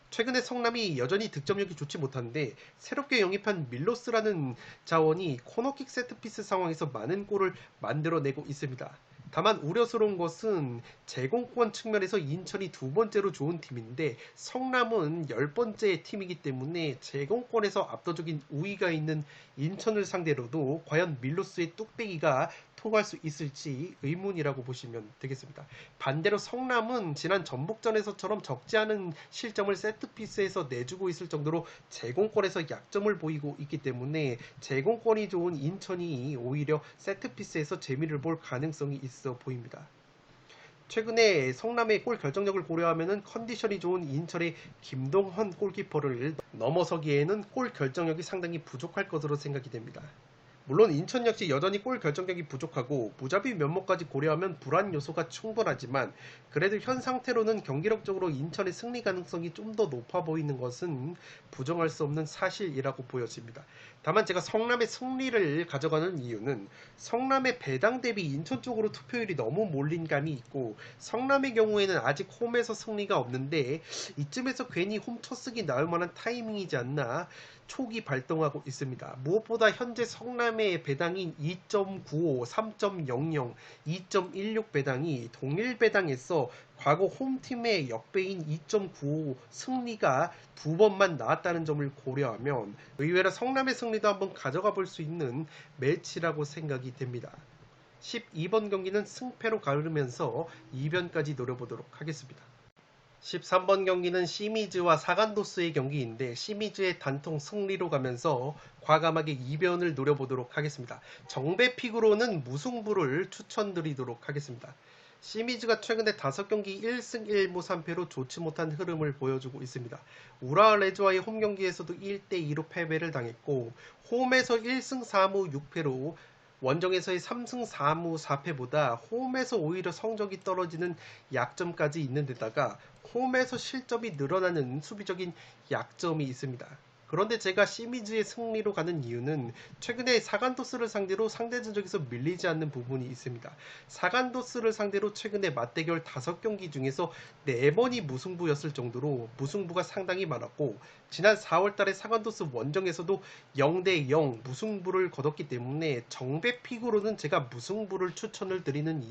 최근에 성남이 여전히 득점력이 좋지 못한데 새롭게 영입한 밀로스라는 자원이 코너킥 세트피스 상황에서 많은 골을 만들어내고 있습니다. 다만 우려스러운 것은 제공권 측면에서 인천이 2번째로 좋은 팀인데 성남은 10번째 팀이기 때문에 제공권에서 압도적인 우위가 있는 인천을 상대로도 과연 밀로스의 뚝배기가 통할 수 있을지 의문이라고 보시면 되겠습니다. 반대로 성남은 지난 전북전에서처럼 적지 않은 실점을 세트피스에서 내주고 있을 정도로 제공권에서 약점을 보이고 있기 때문에 제공권이 좋은 인천이 오히려 세트피스에서 재미를 볼 가능성이 있어 보입니다. 최근에 성남의 골 결정력을 고려하면 컨디션이 좋은 인천의 김동헌 골키퍼를 넘어서기에는 골 결정력이 상당히 부족할 것으로 생각이 됩니다. 물론 인천 역시 여전히 골 결정력이 부족하고 무자비 면모까지 고려하면 불안 요소가 충분하지만 그래도 현 상태로는 경기력적으로 인천의 승리 가능성이 좀 더 높아 보이는 것은 부정할 수 없는 사실이라고 보여집니다. 다만 제가 성남의 승리를 가져가는 이유는 성남의 배당 대비 인천 쪽으로 투표율이 너무 몰린 감이 있고, 성남의 경우에는 아직 홈에서 승리가 없는데 이쯤에서 괜히 홈 첫쓰기 나올 만한 타이밍이지 않나 촉이 발동하고 있습니다. 무엇보다 현재 성남의 배당인 2.95, 3.00, 2.16 배당이 동일 배당에서 과거 홈팀의 역배인 2.95 승리가 2번만 나왔다는 점을 고려하면 의외로 성남의 승리도 한번 가져가 볼 수 있는 매치라고 생각이 됩니다. 12번 경기는 승패로 가르면서 2변까지 노려보도록 하겠습니다. 13번 경기는 시미즈와 사간도스의 경기인데 시미즈의 단통 승리로 가면서 과감하게 2변을 노려보도록 하겠습니다. 정배픽으로는 무승부를 추천드리도록 하겠습니다. 시미즈가 최근에 5경기 1승 1무 3패로 좋지 못한 흐름을 보여주고 있습니다. 우라와 레즈와의 홈 경기에서도 1대2로 패배를 당했고, 홈에서 1승 4무 6패로 원정에서의 3승 4무 4패보다 홈에서 오히려 성적이 떨어지는 약점까지 있는 데다가 홈에서 실점이 늘어나는 수비적인 약점이 있습니다. 그런데 제가 시미즈의 승리로 가는 이유는 최근에 사간도스를 상대로 상대전적에서 밀리지 않는 부분이 있습니다. 사간도스를 상대로 최근에 맞대결 5경기 중에서 4번이 무승부였을 정도로 무승부가 상당히 많았고, 지난 4월달에 사간도스 원정에서도 0대0 무승부를 거뒀기 때문에 정배픽으로는 제가 무승부를 추천을 드리는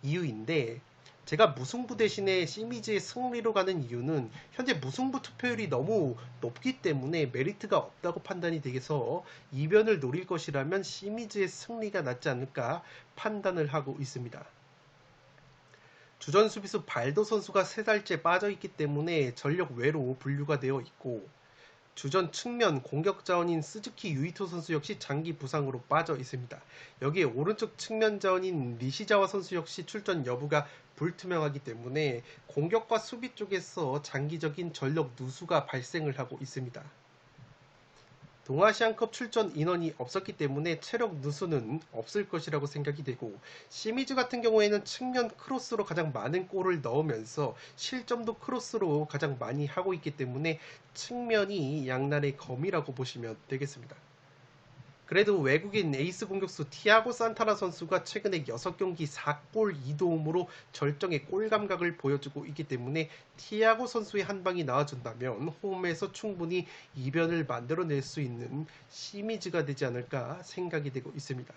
이유인데, 제가 무승부 대신에 시미즈의 승리로 가는 이유는 현재 무승부 투표율이 너무 높기 때문에 메리트가 없다고 판단이 되어서 이변을 노릴 것이라면 시미즈의 승리가 낫지 않을까 판단을 하고 있습니다. 주전 수비수 발도 선수가 3달째 빠져있기 때문에 전력 외로 분류가 되어 있고, 주전 측면 공격 자원인 스즈키 유이토 선수 역시 장기 부상으로 빠져 있습니다. 여기에 오른쪽 측면 자원인 니시자와 선수 역시 출전 여부가 불투명하기 때문에 공격과 수비 쪽에서 장기적인 전력 누수가 발생을 하고 있습니다. 동아시안컵 출전 인원이 없었기 때문에 체력 누수는 없을 것이라고 생각이 되고, 시미즈 같은 경우에는 측면 크로스로 가장 많은 골을 넣으면서 실점도 크로스로 가장 많이 하고 있기 때문에 측면이 양날의 검이라고 보시면 되겠습니다. 그래도 외국인 에이스 공격수 티아고 산타나 선수가 최근에 6경기 4골 2도움으로 절정의 골 감각을 보여주고 있기 때문에 티아고 선수의 한 방이 나와준다면 홈에서 충분히 이변을 만들어낼 수 있는 시미즈가 되지 않을까 생각이 되고 있습니다.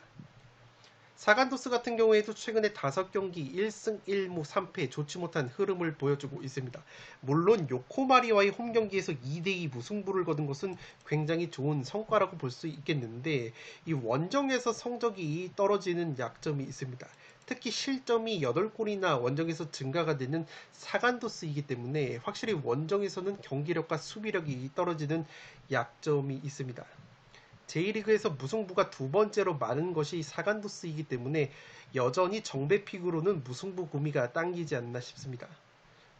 사간도스 같은 경우에도 최근에 5경기 1승 1무 3패 좋지 못한 흐름을 보여주고 있습니다. 물론 요코마리와의 홈경기에서 2대2 무승부를 거둔 것은 굉장히 좋은 성과라고 볼 수 있겠는데, 이 원정에서 성적이 떨어지는 약점이 있습니다. 특히 실점이 8골이나 원정에서 증가가 되는 사간도스이기 때문에 확실히 원정에서는 경기력과 수비력이 떨어지는 약점이 있습니다. J리그에서 무승부가 2번째로 많은 것이 사간도스이기 때문에 여전히 정배픽으로는 무승부 구미가 당기지 않나 싶습니다.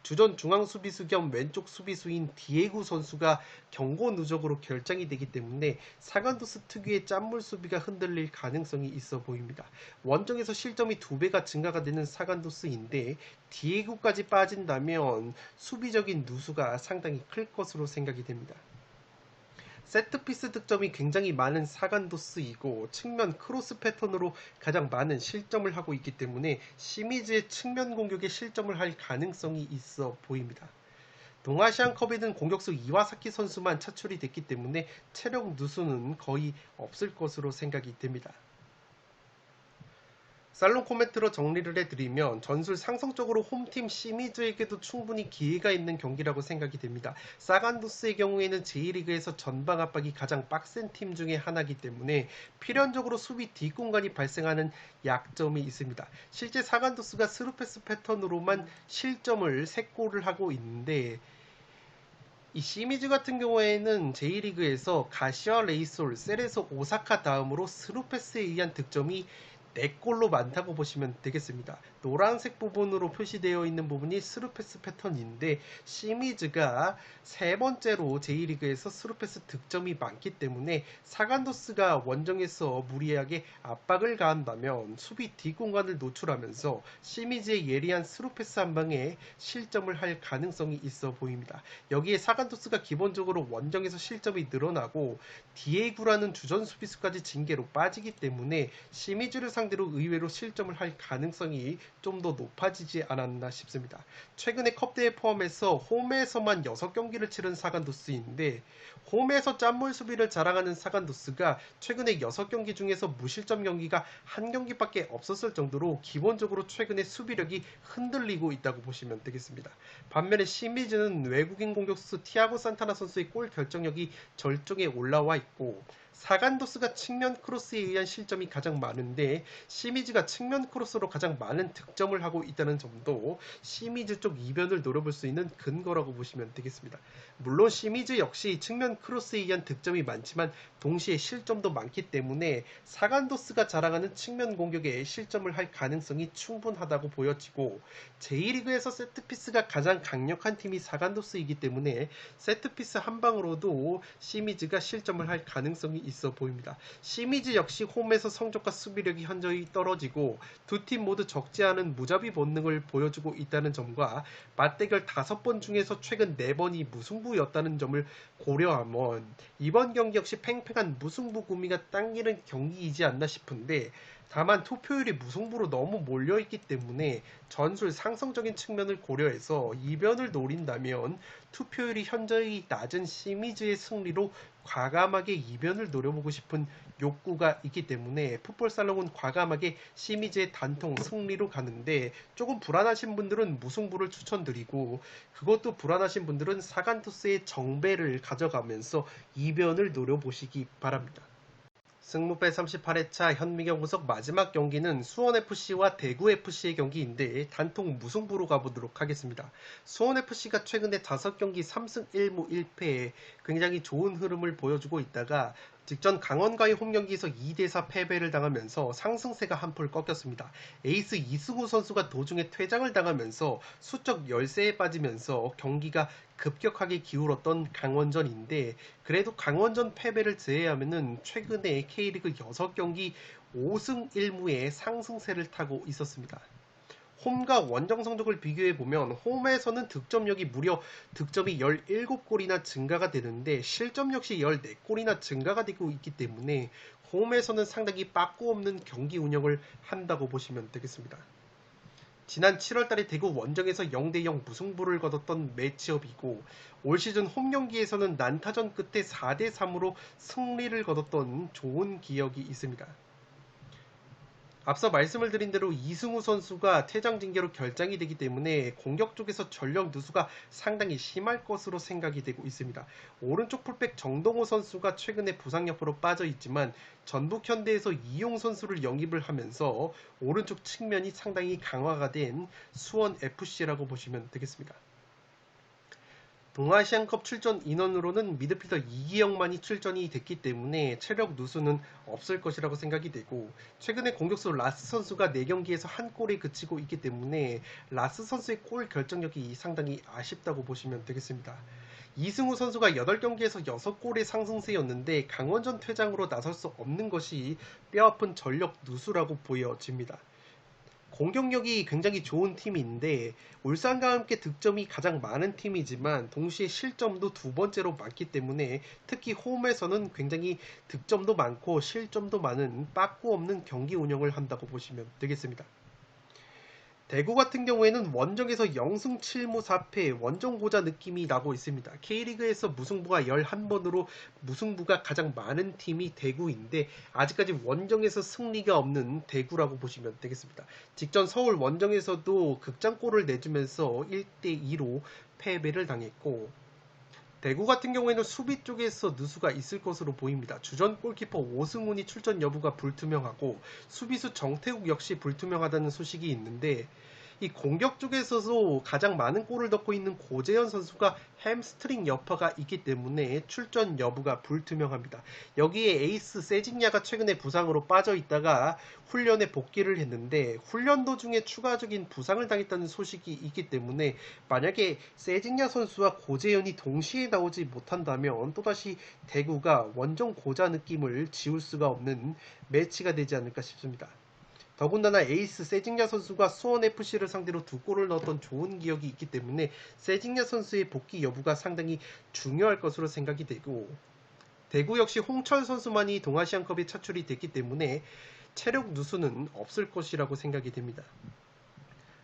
주전 중앙 수비수 겸 왼쪽 수비수인 디에구 선수가 경고 누적으로 결장이 되기 때문에 사간도스 특유의 짠물 수비가 흔들릴 가능성이 있어 보입니다. 원정에서 실점이 2배가 증가가 되는 사간도스인데 디에구까지 빠진다면 수비적인 누수가 상당히 클 것으로 생각이 됩니다. 세트피스 득점이 굉장히 많은 사간도스이고 측면 크로스 패턴으로 가장 많은 실점을 하고 있기 때문에 시미즈의 측면 공격에 실점을 할 가능성이 있어 보입니다. 동아시안컵에는 공격수 이와사키 선수만 차출이 됐기 때문에 체력 누수는 거의 없을 것으로 생각이 됩니다. 살롱 코멘트로 정리를 해드리면 전술 상성적으로 홈팀 시미즈에게도 충분히 기회가 있는 경기라고 생각이 됩니다. 사간도스의 경우에는 J리그에서 전방 압박이 가장 빡센 팀 중에 하나이기 때문에 필연적으로 수비 뒷공간이 발생하는 약점이 있습니다. 실제 사간도스가 스루패스 패턴으로만 실점을 3골을 하고 있는데, 이 시미즈 같은 경우에는 J리그에서 가시와 레이솔, 세레소, 오사카 다음으로 스루패스에 의한 득점이 4골로 많다고 보시면 되겠습니다. 노란색 부분으로 표시되어 있는 부분이 스루패스 패턴인데, 시미즈가 3번째로 J리그에서 스루패스 득점이 많기 때문에 사간도스가 원정에서 무리하게 압박을 가한다면 수비 뒷공간을 노출하면서 시미즈의 예리한 스루패스 한 방에 실점을 할 가능성이 있어 보입니다. 여기에 사간도스가 기본적으로 원정에서 실점이 늘어나고 디에구라는 주전 수비수까지 징계로 빠지기 때문에 시미즈를 상대로 의외로 실점을 할 가능성이 좀 더 높아지지 않았나 싶습니다. 최근에 컵대회 포함해서 홈에서만 6경기를 치른 사간도스인데, 홈에서 짠물 수비를 자랑하는 사간도스가 최근에 6경기 중에서 무실점 경기가 1경기밖에 없었을 정도로 기본적으로 최근에 수비력이 흔들리고 있다고 보시면 되겠습니다. 반면에 시미즈는 외국인 공격수 티아고 산타나 선수의 골 결정력이 절정에 올라와 있고, 사간도스가 측면 크로스에 의한 실점이 가장 많은데 시미즈가 측면 크로스로 가장 많은 득점을 하고 있다는 점도 시미즈 쪽 이변을 노려볼 수 있는 근거라고 보시면 되겠습니다. 물론 시미즈 역시 측면 크로스에 의한 득점이 많지만 동시에 실점도 많기 때문에 사간도스가 자랑하는 측면 공격에 실점을 할 가능성이 충분하다고 보여지고, J리그에서 세트피스가 가장 강력한 팀이 사간도스이기 때문에 세트피스 한 방으로도 시미즈가 실점을 할 가능성이 있어 보입니다. 시미즈 역시 홈에서 성적과 수비력이 현저히 떨어지고 두 팀 모두 적지 않은 무자비 본능을 보여주고 있다는 점과 맞대결 5번 중에서 최근 4번이 무승부였다는 점을 고려하면 이번 경기 역시 팽팽한 무승부 구미가 당기는 경기이지 않나 싶은데, 다만 투표율이 무승부로 너무 몰려있기 때문에 전술 상성적인 측면을 고려해서 이변을 노린다면 투표율이 현저히 낮은 시미즈의 승리로 과감하게 이변을 노려보고 싶은 욕구가 있기 때문에 풋볼살롱은 과감하게 시미즈의 단통 승리로 가는데, 조금 불안하신 분들은 무승부를 추천드리고, 그것도 불안하신 분들은 사간토스의 정배를 가져가면서 이변을 노려보시기 바랍니다. 승무패 38회차 현미경 분석 마지막 경기는 수원FC와 대구FC의 경기인데 단통 무승부로 가보도록 하겠습니다. 수원FC가 최근에 5경기 3승 1무 1패에 굉장히 좋은 흐름을 보여주고 있다가 직전 강원과의 홈경기에서 2대4 패배를 당하면서 상승세가 한풀 꺾였습니다. 에이스 이승우 선수가 도중에 퇴장을 당하면서 수적 열세에 빠지면서 경기가 급격하게 기울었던 강원전인데, 그래도 강원전 패배를 제외하면은 최근에 K리그 6경기 5승 1무의 상승세를 타고 있었습니다. 홈과 원정 성적을 비교해보면 홈에서는 득점력이 무려 득점이 17골이나 증가가 되는데 실점 역시 14골이나 증가가 되고 있기 때문에 홈에서는 상당히 빠꾸 없는 경기 운영을 한다고 보시면 되겠습니다. 지난 7월달에 대구 원정에서 0대0 무승부를 거뒀던 매치업이고, 올 시즌 홈 경기에서는 난타전 끝에 4대3으로 승리를 거뒀던 좋은 기억이 있습니다. 앞서 말씀을 드린 대로 이승우 선수가 퇴장 징계로 결장이 되기 때문에 공격 쪽에서 전력 누수가 상당히 심할 것으로 생각이 되고 있습니다. 오른쪽 풀백 정동호 선수가 최근에 부상 여파로 빠져 있지만 전북 현대에서 이용 선수를 영입을 하면서 오른쪽 측면이 상당히 강화가 된 수원 FC라고 보시면 되겠습니다. 동아시안컵 출전 인원으로는 미드필더 이기영만이 출전이 됐기 때문에 체력 누수는 없을 것이라고 생각이 되고, 최근에 공격수 라스 선수가 4경기에서 한 골에 그치고 있기 때문에 라스 선수의 골 결정력이 상당히 아쉽다고 보시면 되겠습니다. 이승우 선수가 8경기에서 6골의 상승세였는데 강원전 퇴장으로 나설 수 없는 것이 뼈아픈 전력 누수라고 보여집니다. 공격력이 굉장히 좋은 팀인데 울산과 함께 득점이 가장 많은 팀이지만 동시에 실점도 2번째로 많기 때문에 특히 홈에서는 굉장히 득점도 많고 실점도 많은 빠꾸 없는 경기 운영을 한다고 보시면 되겠습니다. 대구 같은 경우에는 원정에서 0승 7무 4패 원정고자 느낌이 나고 있습니다. K리그에서 무승부가 11번으로 무승부가 가장 많은 팀이 대구인데 아직까지 원정에서 승리가 없는 대구라고 보시면 되겠습니다. 직전 서울 원정에서도 극장골을 내주면서 1대2로 패배를 당했고, 대구 같은 경우에는 수비 쪽에서 누수가 있을 것으로 보입니다. 주전 골키퍼 오승훈이 출전 여부가 불투명하고 수비수 정태욱 역시 불투명하다는 소식이 있는데, 이 공격 쪽에서도 가장 많은 골을 넣고 있는 고재현 선수가 햄스트링 여파가 있기 때문에 출전 여부가 불투명합니다. 여기에 에이스 세징야가 최근에 부상으로 빠져 있다가 훈련에 복귀를 했는데 훈련 도중에 추가적인 부상을 당했다는 소식이 있기 때문에 만약에 세징야 선수와 고재현이 동시에 나오지 못한다면 또다시 대구가 원정 고자 느낌을 지울 수가 없는 매치가 되지 않을까 싶습니다. 더군다나 에이스 세징야 선수가 수원FC를 상대로 2골을 넣었던 좋은 기억이 있기 때문에 세징야 선수의 복귀 여부가 상당히 중요할 것으로 생각이 되고, 대구 역시 홍철 선수만이 동아시안컵에 차출이 됐기 때문에 체력 누수는 없을 것이라고 생각이 됩니다.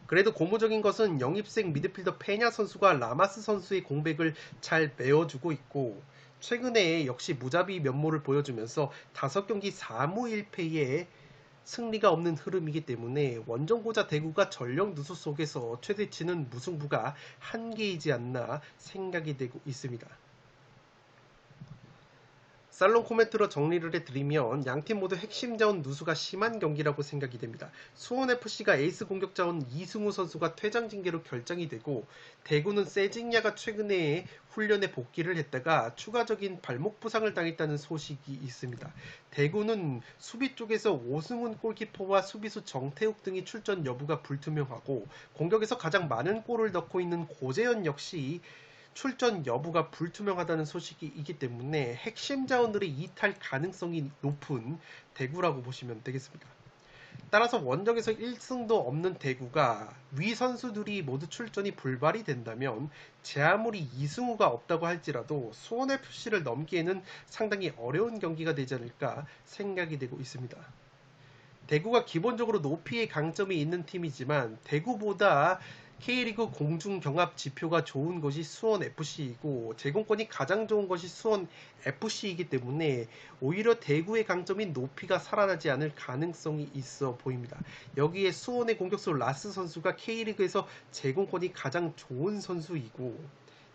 그래도 고무적인 것은 영입생 미드필더 페냐 선수가 라마스 선수의 공백을 잘 메워주고 있고, 최근에 역시 무자비 면모를 보여주면서 5경기 4무 1패에 승리가 없는 흐름이기 때문에 원정고자 대구가 전력 누수 속에서 최대치는 무승부가 한계이지 않나 생각이 되고 있습니다. 살롱 코멘트로 정리를 해드리면 양팀 모두 핵심 자원 누수가 심한 경기라고 생각이 됩니다. 수원FC가 에이스 공격 자원 이승우 선수가 퇴장 징계로 결정이 되고, 대구는 세징야가 최근에 훈련에 복귀를 했다가 추가적인 발목 부상을 당했다는 소식이 있습니다. 대구는 수비 쪽에서 오승훈 골키퍼와 수비수 정태욱 등이 출전 여부가 불투명하고, 공격에서 가장 많은 골을 넣고 있는 고재현 역시 출전 여부가 불투명하다는 소식이 있기 때문에 핵심 자원들의 이탈 가능성이 높은 대구라고 보시면 되겠습니다. 따라서 원정에서 1승도 없는 대구가 위 선수들이 모두 출전이 불발이 된다면 제 아무리 이승우가 없다고 할지라도 수원FC를 넘기에는 상당히 어려운 경기가 되지 않을까 생각이 되고 있습니다. 대구가 기본적으로 높이의 강점이 있는 팀이지만 대구보다 K리그 공중경합 지표가 좋은 것이 수원FC이고 제공권이 가장 좋은 것이 수원FC이기 때문에 오히려 대구의 강점인 높이가 살아나지 않을 가능성이 있어 보입니다. 여기에 수원의 공격수 라스 선수가 K리그에서 제공권이 가장 좋은 선수이고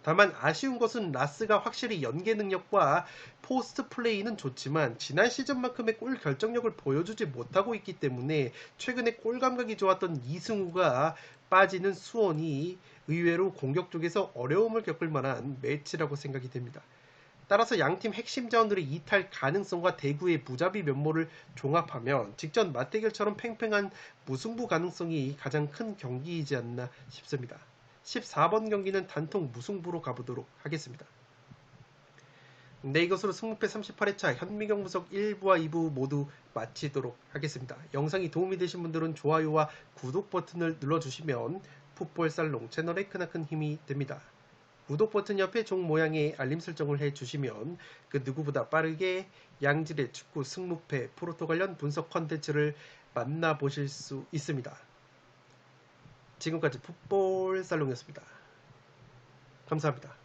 다만 아쉬운 것은 라스가 확실히 연계 능력과 포스트 플레이는 좋지만 지난 시즌만큼의 골 결정력을 보여주지 못하고 있기 때문에 최근에 골 감각이 좋았던 이승우가 빠지는 수원이 의외로 공격 쪽에서 어려움을 겪을 만한 매치라고 생각이 됩니다. 따라서 양팀 핵심 자원들의 이탈 가능성과 대구의 무자비 면모를 종합하면 직전 맞대결처럼 팽팽한 무승부 가능성이 가장 큰 경기이지 않나 싶습니다. 14번 경기는 단통 무승부로 가보도록 하겠습니다. 네, 이것으로 승무패 38회차 현미경 분석 1부와 2부 모두 마치도록 하겠습니다. 영상이 도움이 되신 분들은 좋아요와 구독 버튼을 눌러주시면 풋볼살롱 채널에 크나큰 힘이 됩니다. 구독 버튼 옆에 종 모양의 알림 설정을 해주시면 그 누구보다 빠르게 양질의 축구 승무패 프로토 관련 분석 컨텐츠를 만나보실 수 있습니다. 지금까지 풋볼살롱이었습니다. 감사합니다.